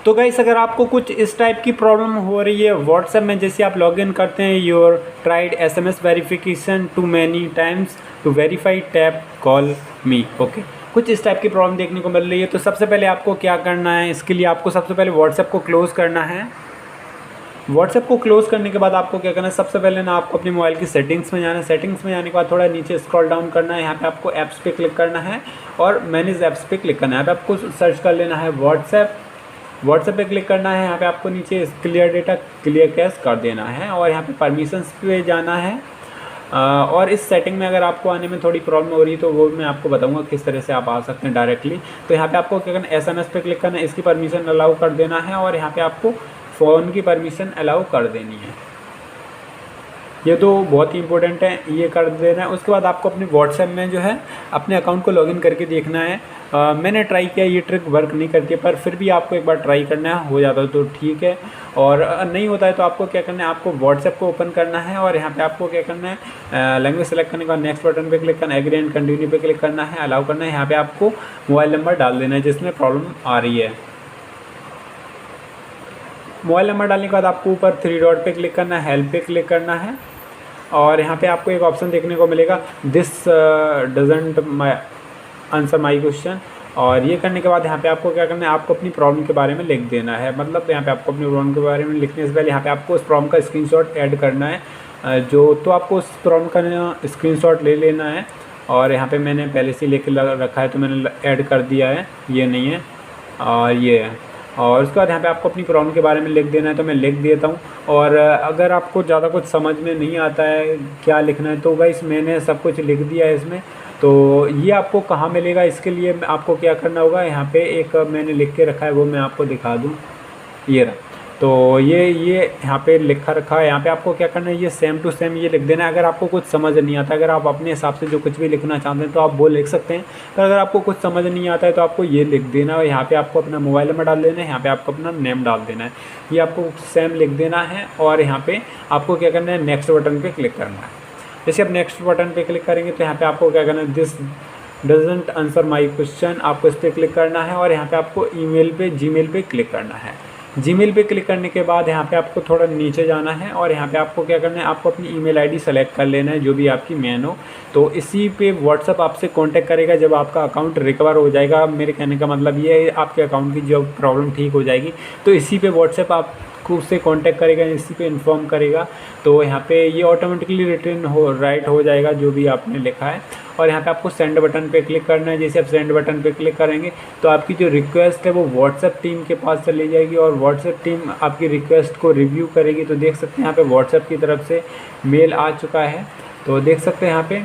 तो गाइस अगर आपको कुछ इस टाइप की प्रॉब्लम हो रही है व्हाट्सएप में, जैसे आप लॉगिन करते हैं, your tried SMS verification too many times to verify tap call me, okay, कुछ इस टाइप की प्रॉब्लम देखने को मिल रही है। तो सबसे पहले आपको क्या करना है, इसके लिए आपको सबसे पहले व्हाट्सएप को क्लोज़ करना है। व्हाट्सएप को क्लोज़ करने के बाद आपको क्या करना है, सबसे पहले ना आपको अपने मोबाइल की सेटिंग्स में जाना है। सेटिंग्स में जाने के बाद थोड़ा नीचे स्क्रॉल डाउन करना है, यहाँ पे आपको ऐप्स पे क्लिक करना है और मैनेज ऐप्स पे क्लिक करना है। यहाँ पे आपको सर्च कर लेना है व्हाट्सएप पे क्लिक करना है। यहाँ पे आपको नीचे क्लियर डेटा क्लियर कैश कर देना है और यहाँ पे परमिशंस पे जाना है। और इस सेटिंग में अगर आपको आने में थोड़ी प्रॉब्लम हो रही है तो वो मैं आपको बताऊंगा किस तरह से आप आ सकते हैं डायरेक्टली। तो यहाँ पे आपको क्या करना है, एसएमएस पे क्लिक करना है, इसकी परमिशन अलाउ कर देना है और यहाँ पे आपको फ़ोन की परमिशन अलाउ कर देनी है। ये तो बहुत ही इंपॉर्टेंट है, ये कर देना है। उसके बाद आपको अपने व्हाट्सएप में जो है अपने अकाउंट को लॉगिन करके देखना है। मैंने ट्राई किया, ये ट्रिक वर्क नहीं करती है, पर फिर भी आपको एक बार ट्राई करना है, हो जाता है तो ठीक है, और नहीं होता है तो आपको क्या करना है, आपको व्हाट्सएप को ओपन करना है और यहाँ पे आपको क्या करना है, लैंग्वेज सेलेक्ट करने के बाद नेक्स्ट बटन पे क्लिक करना है, एग्री एंड कंटिन्यू पे क्लिक करना है, अलाउ करना है। यहाँ पे आपको मोबाइल नंबर डाल देना है जिसमें प्रॉब्लम आ रही है। मोबाइल नंबर डालने के बाद आपको ऊपर 3 डॉट पे क्लिक करना है, हेल्प पे क्लिक करना है और यहाँ पे आपको एक ऑप्शन देखने को मिलेगा, this doesn't answer my question. और ये करने के बाद यहाँ पे आपको क्या करना है, आपको अपनी प्रॉब्लम के बारे में लिख देना है। मतलब यहाँ पे आपको अपनी प्रॉब्लम के बारे में लिखने से पहले यहाँ पे आपको उस प्रॉब्लम का स्क्रीनशॉट ऐड करना है। तो आपको उस प्रॉब्लम का स्क्रीनशॉट ले लेना है और यहाँ पे मैंने पहले से लेके रखा है तो मैंने ऐड कर दिया है, ये नहीं है और ये है। और उसके बाद यहाँ पे आपको अपनी प्रॉब्लम के बारे में लिख देना है, तो मैं लिख देता हूँ। और अगर आपको ज़्यादा कुछ समझ में नहीं आता है क्या लिखना है तो गाइस मैंने सब कुछ लिख दिया है इसमें। तो ये आपको कहाँ मिलेगा, इसके लिए आपको क्या करना होगा, यहाँ पे एक मैंने लिख के रखा है वो मैं आपको दिखा दूँ, ये रहा। तो ये यहाँ पे लिखा रखा है, यहाँ पे आपको क्या करना है, ये सेम टू सेम ये लिख देना है। अगर आपको कुछ समझ नहीं आता, अगर आप अपने हिसाब से जो कुछ भी लिखना चाहते हैं तो आप वो लिख सकते हैं, पर अगर आपको कुछ समझ नहीं आता है तो आपको ये लिख देना है। यहाँ पे आपको अपना मोबाइल नंबर डाल देना है, यहाँ पे आपको अपना नेम डाल देना है, ये आपको सेम लिख देना है। और यहाँ पे आपको क्या करना है, नेक्स्ट बटन पर क्लिक करना है। जैसे आप नेक्स्ट बटन पर क्लिक करेंगे तो यहाँ पर आपको क्या करना है, this doesn't answer my question, आपको इस पर क्लिक करना है और यहाँ पे आपको जीमेल पे क्लिक करना है। जीमेल पे क्लिक करने के बाद यहाँ पे आपको थोड़ा नीचे जाना है और यहाँ पे आपको क्या करना है, आपको अपनी ईमेल आईडी सेलेक्ट कर लेना है जो भी आपकी मेन हो। तो इसी पे व्हाट्सअप आपसे कांटेक्ट करेगा जब आपका अकाउंट रिकवर हो जाएगा। मेरे कहने का मतलब ये है, आपके अकाउंट की जब प्रॉब्लम ठीक हो जाएगी तो इसी पे व्हाट्सअप आपको उससे कांटेक्ट करेगा, इसी पे इन्फॉर्म करेगा। तो यहाँ पे ये ऑटोमेटिकली रिटर्न राइट हो जाएगा जो भी आपने लिखा है। और यहाँ पे आपको सेंड बटन पे क्लिक करना है। जैसे आप सेंड बटन पे क्लिक करेंगे तो आपकी जो रिक्वेस्ट है वो व्हाट्सएप टीम के पास चली जाएगी और व्हाट्सएप टीम आपकी रिक्वेस्ट को रिव्यू करेगी। तो देख सकते हैं यहाँ पे व्हाट्सएप की तरफ से मेल आ चुका है, तो देख सकते हैं यहाँ पे,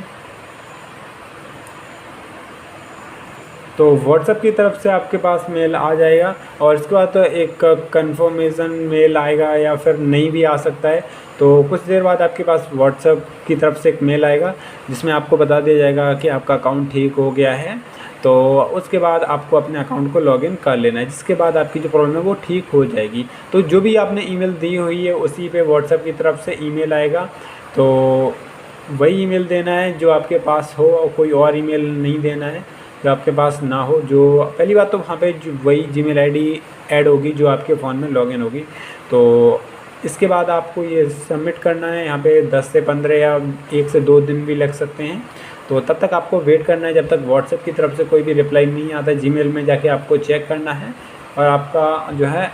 तो व्हाट्सएप की तरफ से आपके पास मेल आ जाएगा और इसके बाद तो एक कंफर्मेशन मेल आएगा या फिर नहीं भी आ सकता है। तो कुछ देर बाद आपके पास व्हाट्सएप की तरफ से एक मेल आएगा जिसमें आपको बता दिया जाएगा कि आपका अकाउंट ठीक हो गया है। तो उसके बाद आपको अपने अकाउंट को लॉगिन कर लेना है, जिसके बाद आपकी जो प्रॉब्लम है वो ठीक हो जाएगी। तो जो भी आपने ईमेल दी हुई है उसी पे व्हाट्सएप की तरफ से ईमेल आएगा, तो वही ईमेल देना है जो आपके पास हो और कोई और ईमेल नहीं देना है जो आपके पास ना हो। जो पहली बात तो वहाँ पे वही जीमेल आईडी ऐड होगी जो आपके फ़ोन में लॉगिन होगी। तो इसके बाद आपको ये सबमिट करना है। यहाँ पे 10 से 15 या 1 से 2 दिन भी लग सकते हैं। तो तब तक आपको वेट करना है जब तक व्हाट्सएप की तरफ से कोई भी रिप्लाई नहीं आता। जीमेल में जाके आपको चेक करना है और आपका जो है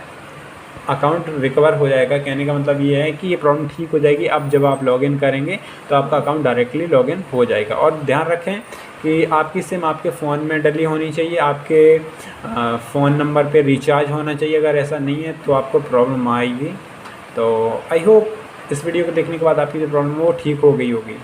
अकाउंट रिकवर हो जाएगा। कहने का मतलब ये है कि ये प्रॉब्लम ठीक हो जाएगी। अब जब आप लॉगिन करेंगे तो आपका अकाउंट डायरेक्टली लॉगिन हो जाएगा। और ध्यान रखें कि आपकी सिम आपके फ़ोन में डली होनी चाहिए, आपके फ़ोन नंबर पे रिचार्ज होना चाहिए। अगर ऐसा नहीं है तो आपको प्रॉब्लम आएगी। तो आई होप इस वीडियो को देखने के बाद आपकी जो प्रॉब्लम है वो ठीक हो गई होगी।